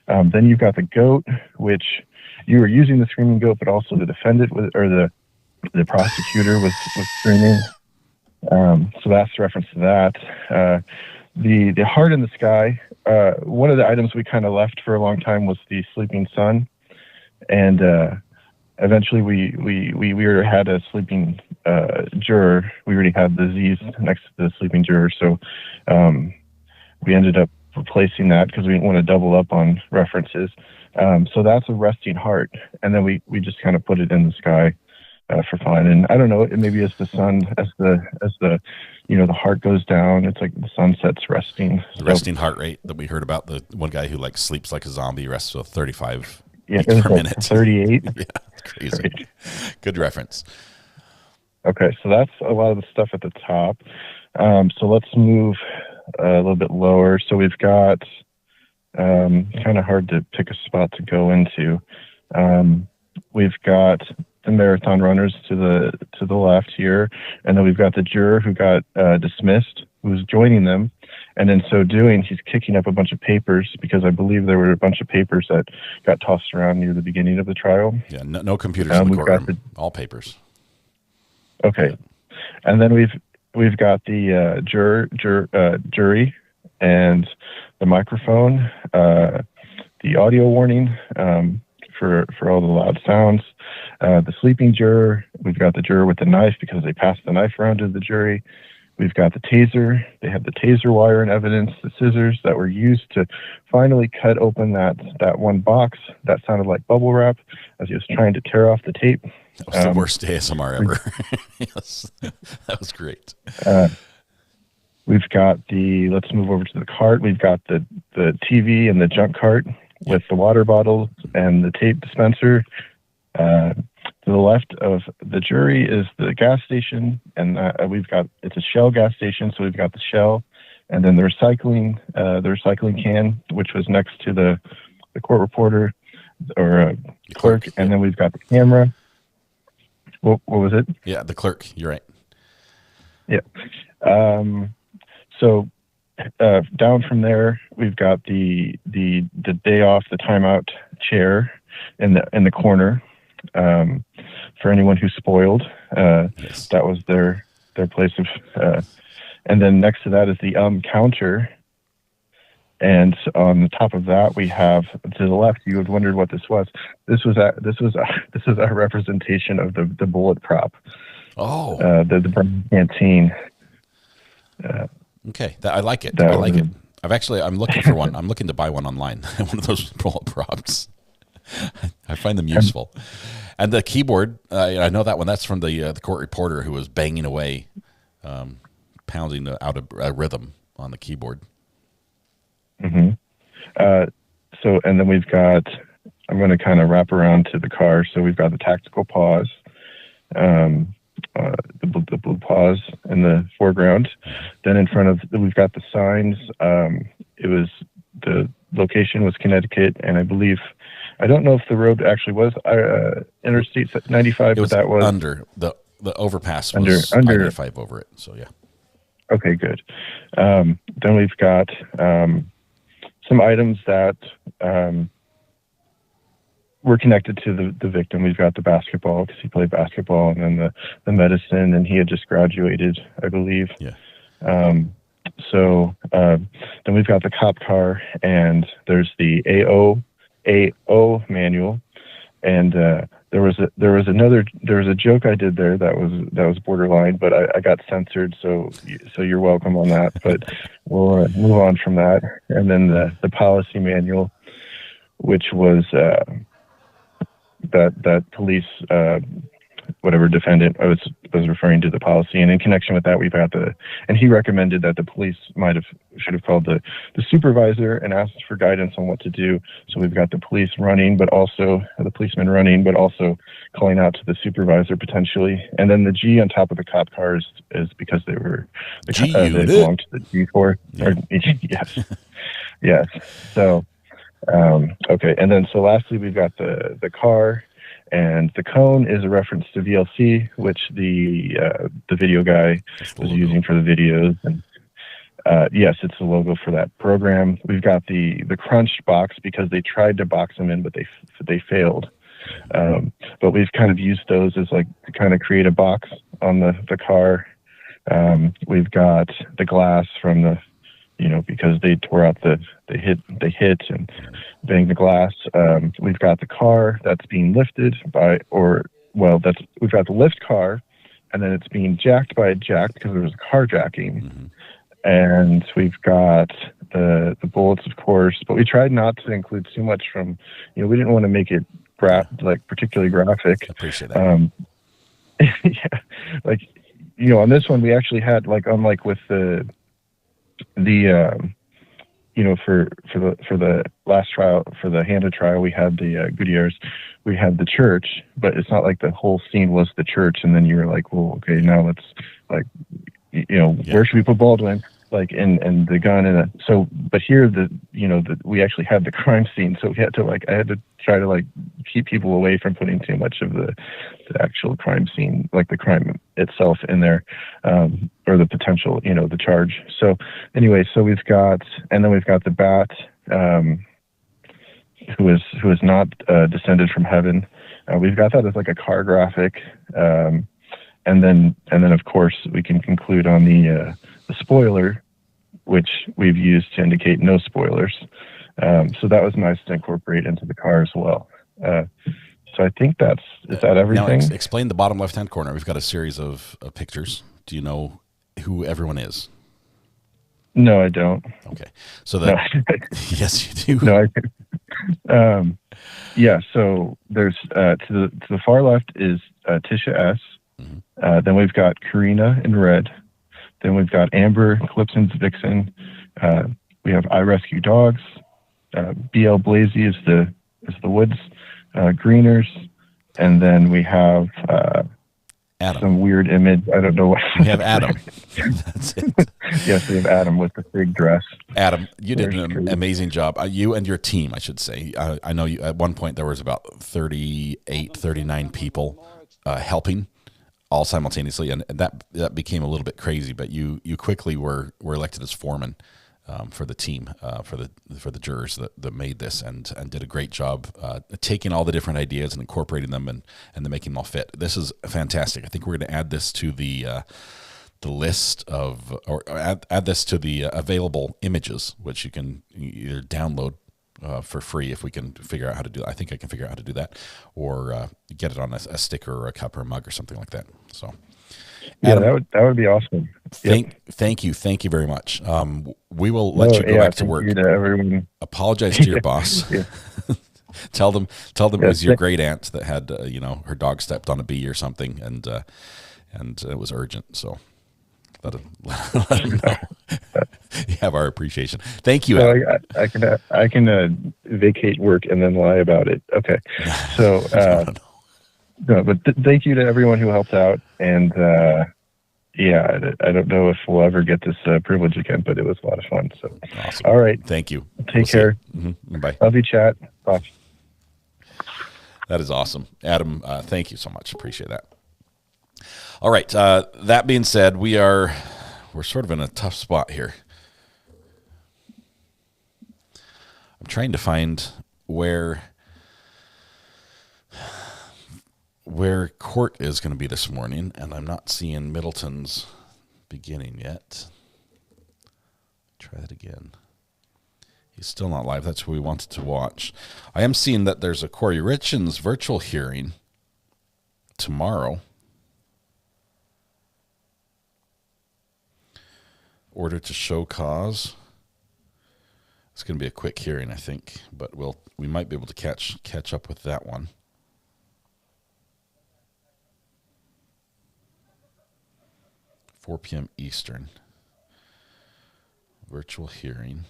Then you've got the goat, which you were using the screaming goat, but also the defendant or the prosecutor was screaming. So that's the reference to that. The heart in the sky. One of the items we kind of left for a long time was the sleeping sun, and eventually we already had a sleeping juror. We already had the Z's next to the sleeping juror, so we ended up replacing that because we didn't want to double up on references. So that's a resting heart, and then we just kind of put it in the sky for fun. And I don't know, maybe as the sun, as the the heart goes down, it's like the sun sets resting. The resting heart rate that we heard about, the one guy who like sleeps like a zombie, rests with 35 beats per minute. 38. Yeah, it's crazy. Right. Good reference. Okay, so that's a lot of the stuff at the top. So let's move a little bit lower. So we've got kind of hard to pick a spot to go into. We've got the marathon runners to the left here, and then we've got the juror who got dismissed, who's joining them, and in so doing, he's kicking up a bunch of papers because I believe there were a bunch of papers that got tossed around near the beginning of the trial. Yeah, no computers in the courtroom, all papers. Okay, and then we've got the jury and the microphone, the audio warning for all the loud sounds. The sleeping juror, we've got the juror with the knife because they passed the knife around to the jury. We've got the taser. They have the taser wire and evidence, the scissors that were used to finally cut open that one box that sounded like bubble wrap as he was trying to tear off the tape. That was the worst ASMR ever. Yes, that was great. We've got let's move over to the cart. We've got the TV and the junk cart with the water bottles and the tape dispenser. To the left of the jury is the gas station, and it's a Shell gas station, so we've got the Shell, and then the recycling can, which was next to the court reporter or clerk, and then we've got the camera. What was it? Yeah, the clerk. You're right. Yeah. So down from there, we've got the day off, the timeout chair in the corner. For anyone who spoiled, yes. That was their place of. And then next to that is the counter. And on the top of that, we have to the left. You had wondered what this was. This was a representation of the bullet prop. Oh, the Burning Canteen. Okay, I like it. I like it. I'm looking for one. I'm looking to buy one online. One of those bullet props. I find them useful. And the keyboard, I know that one. That's from the court reporter who was banging away, pounding out a rhythm on the keyboard. Mm-hmm. So, and then we've got, I'm going to kind of wrap around to the car. So we've got the tactical pause, the blue pause in the foreground. Then in front of, we've got the signs. The location was Connecticut, and I don't know if the road actually was Interstate 95, but that was under the overpass was under 95 over it. So yeah. Okay, good. Then we've got some items that were connected to the victim. We've got the basketball because he played basketball, and then the medicine, and he had just graduated, I believe. Yeah. So then we've got the cop car, and there's the AO manual, and there was a joke I did there that was borderline, but I got censored, so you're welcome on that. But we'll move on from that, and then the policy manual, which was that police whatever defendant I was referring to the policy, and in connection with that, we've got and he recommended that the police should have called the supervisor and asked for guidance on what to do. So we've got the policeman running, but also calling out to the supervisor potentially. And then the G on top of the cop cars is because they belonged to the G4. Yeah. Yes. So, okay. And then, so lastly, we've got the car. And the cone is a reference to VLC, which the video guy was using for the videos. And yes, it's the logo for that program. We've got the crunched box because they tried to box them in, but they failed. But we've kind of used those as like to kind of create a box on the car. We've got the glass from the, because they tore out they hit and banged the glass. We've got the car that's being lifted we've got the lift car, and then it's being jacked by a jack because there was a carjacking. Mm-hmm. And we've got the bullets, of course, but we tried not to include too much from, we didn't want to make it particularly graphic. I appreciate that. Yeah, on this one we actually had unlike with the for the last trial, for the handed trial, we had the Goodyears, we had the church, but it's not like the whole scene was the church, and then you were like, well, okay, now let's where should we put Baldwin? And the gun but here we actually had the crime scene, so we had to I had to try to keep people away from putting too much of the actual crime scene, the crime itself in there, or the potential, the charge. So anyway, we've got the bat, who is not descended from heaven. We've got that as a car graphic, and then of course we can conclude on the spoiler, which we've used to indicate no spoilers. So that was nice to incorporate into the car as well. So I think is that everything? Now explain the bottom left-hand corner. We've got a series of pictures. Do you know who everyone is? No, I don't. Okay. So yes, you do. No, yeah. So there's, to the far left is Tisha S. Mm-hmm. Then we've got Karina in red. Then we've got Amber, Clipson's Vixen. We have I Rescue Dogs. BL Blazy is the Woods Greeners. And then we have Adam. Some weird image. I don't know what. We have Adam. That's it. Yes, we have Adam with the big dress. Adam, you did an amazing job. You and your team, I should say. I know you, at one point there was about 38, 39 people helping all simultaneously, and that became a little bit crazy. But you quickly were elected as foreman for the team, for the jurors that made this, and did a great job taking all the different ideas and incorporating them and then making them all fit. This is fantastic. I think we're going to add this to the list of, or add this to the available images, which you can either download for free if we can figure out how to do that. I think I can figure out how to do that, or get it on a sticker or a cup or a mug or something like that. So, Adam, yeah, that would be awesome. Thank you very much. We will let you go back to work. To everyone. Apologize to your boss. Tell them it was your great aunt that had her dog stepped on a bee or something, and it was urgent. So let them know. You have our appreciation. Thank you. So I can vacate work and then lie about it. Okay. So no, but thank you to everyone who helped out, and I don't know if we'll ever get this privilege again, but it was a lot of fun. So awesome. All right. Thank you. Take care. Mm-hmm. Bye. Love you, chat. Bye. That is awesome. Adam, thank you so much. Appreciate that. All right. That being said, we're sort of in a tough spot here. I'm trying to find where court is going to be this morning, and I'm not seeing Middleton's beginning yet. Try that again. He's still not live. That's what we wanted to watch. I am seeing that there's a Corey Richens virtual hearing tomorrow. Order to show cause. It's going to be a quick hearing, I think, but we might be able to catch up with that one. $4 p.m. Eastern. Virtual hearing.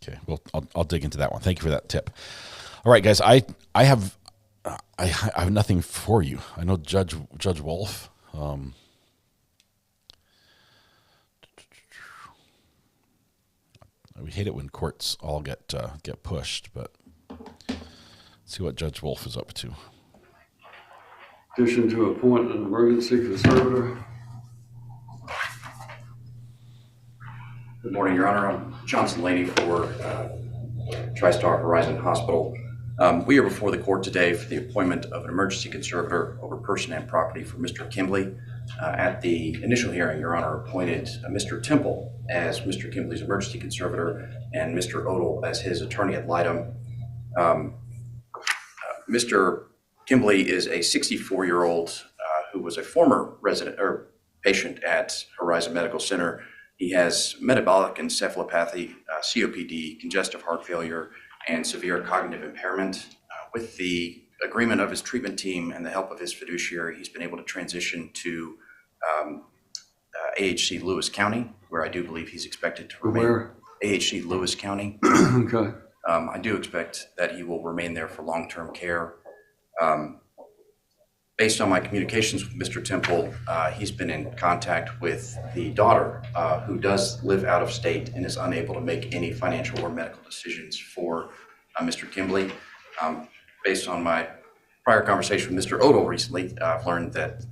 Okay, well, I'll dig into that one. Thank you for that tip. All right, guys, I have nothing for you. I know Judge Wolf. We hate it when courts all get pushed, but let's see what Judge Wolf is up to. Petition to appoint an emergency conservator. Good morning, Your Honor. I'm Johnson Laney for TriStar Horizon Hospital. We are before the court today for the appointment of an emergency conservator over person and property for Mr. Kimbley. At the initial hearing, Your Honor appointed Mr. Temple as Mr. Kimbley's emergency conservator and Mr. Odell as his attorney ad litem. Mr. Kimbley is a 64-year-old who was a former resident or patient at Horizon Medical Center. He has metabolic encephalopathy, COPD, congestive heart failure, and severe cognitive impairment. With the agreement of his treatment team and the help of his fiduciary, he's been able to transition to AHC Lewis County, where I do believe he's expected to remain. Where? AHC Lewis County. Okay. I do expect that he will remain there for long-term care. Based on my communications with Mr. Temple, he's been in contact with the daughter who does live out of state and is unable to make any financial or medical decisions for Mr. Kimbley. Based on my prior conversation with Mr. Odell recently, I've learned that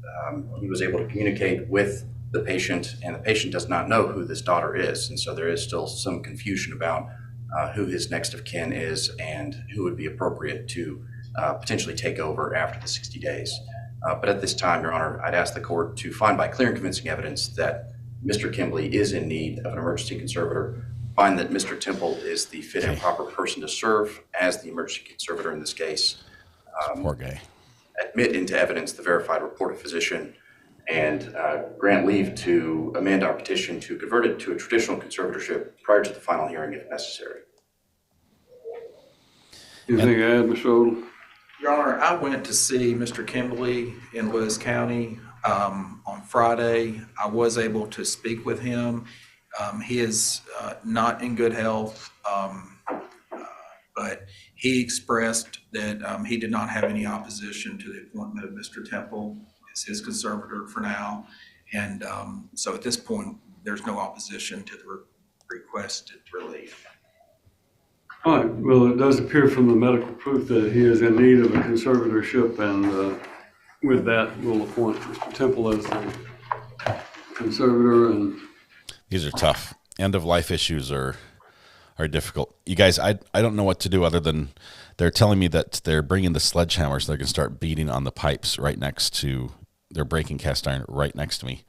he was able to communicate with the patient, and the patient does not know who this daughter is. And so there is still some confusion about who his next of kin is and who would be appropriate to potentially take over after the 60 days. But at this time, Your Honor, I'd ask the court to find by clear and convincing evidence that Mr. Kimbley is in need of an emergency conservator, find that Mr. Temple is the fit and proper person to serve as the emergency conservator in this case. Poor guy. Admit into evidence the verified report of physician, and grant leave to amend our petition to convert it to a traditional conservatorship prior to the final hearing if necessary. Anything to add, Mr. Odell? Your Honor, I went to see Mr. Kimbley in Lewis County on Friday. I was able to speak with him. He is not in good health, but he expressed that he did not have any opposition to the appointment of Mr. Temple as his conservator for now. And so at this point, there's no opposition to the requested relief. All right. Well, it does appear from the medical proof that he is in need of a conservatorship, and with that, we'll appoint Mr. Temple as the conservator. And these are tough. End of life issues are difficult. You guys, I don't know what to do other than they're telling me that they're bringing the sledgehammers. They're going to start beating on the pipes right next to. They're breaking cast iron right next to me.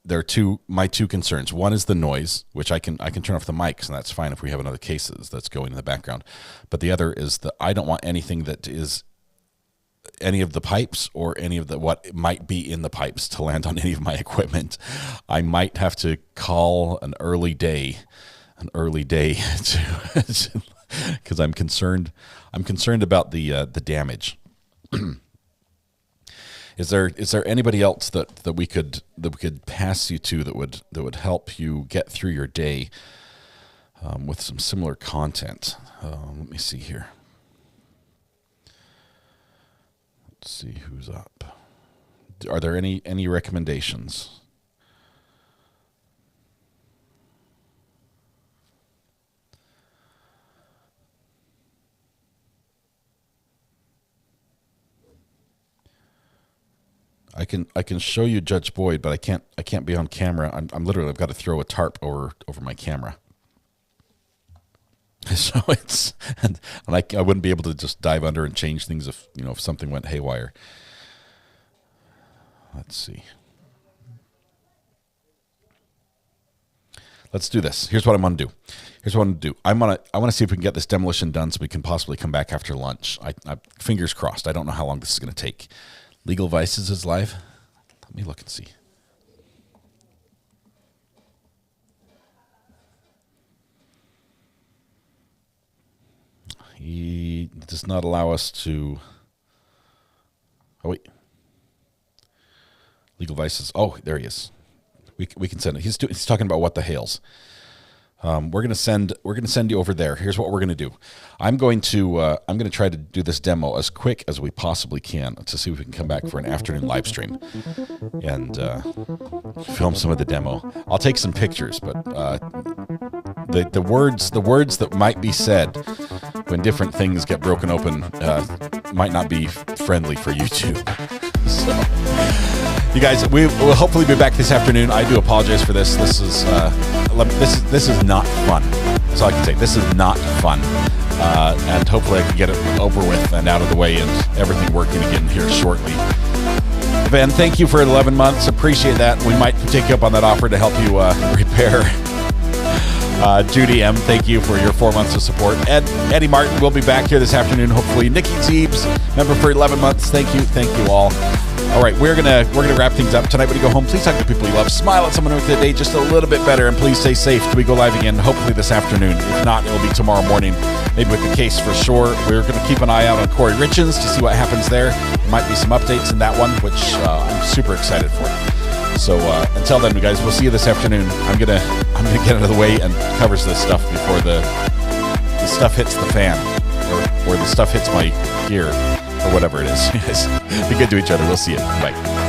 There are my two concerns. One is the noise, which I can turn off the mics, and that's fine if we have another cases that's going in the background. But the other is that I don't want anything that is any of the pipes or any of what might be in the pipes to land on any of my equipment. I might have to call an early day to because I'm concerned about the damage. Is there anybody else that we could pass you to that would help you get through your day with some similar content? Let me see here. Let's see who's up. Are there any recommendations? I can show you Judge Boyd, but I can't be on camera. I've got to throw a tarp over my camera. So and I wouldn't be able to just dive under and change things if something went haywire. Let's see. Let's do this. Here's what I'm going to do. I want to see if we can get this demolition done so we can possibly come back after lunch. I fingers crossed. I don't know how long this is going to take. Legal Vices is live. Let me look and see. He does not allow us to. Oh wait. Legal Vices. Oh, there he is. We can send it. He's talking about what the hails. We're gonna send you over there. Here's what we're gonna do. I'm gonna try to do this demo as quick as we possibly can to see if we can come back for an afternoon live stream and film some of the demo. I'll take some pictures, but the words that might be said when different things get broken open might not be friendly for YouTube. So, you guys, we will hopefully be back this afternoon. I do apologize for this. This is not fun. That's all I can say. This is not fun. And hopefully I can get it over with and out of the way and everything working again here shortly. Ben, thank you for 11 months. Appreciate that. We might take you up on that offer to help you repair. Judy M., thank you for your 4 months of support. Eddie Martin will be back here this afternoon, hopefully. Nikki Zeebs, member for 11 months. Thank you all. All right, we're gonna wrap things up tonight. When you go home, please talk to people you love. Smile at someone who makes the day just a little bit better, and please stay safe till we go live again. Hopefully this afternoon. If not, it'll be tomorrow morning. Maybe with the case for sure. We're going to keep an eye out on Corey Richens to see what happens there. There might be some updates in that one, which I'm super excited for. So until then, you guys, we'll see you this afternoon. I'm gonna get out of the way and cover this stuff before the stuff hits the fan, or the stuff hits my ear, or whatever it is. Be good to each other. We'll see you. Bye.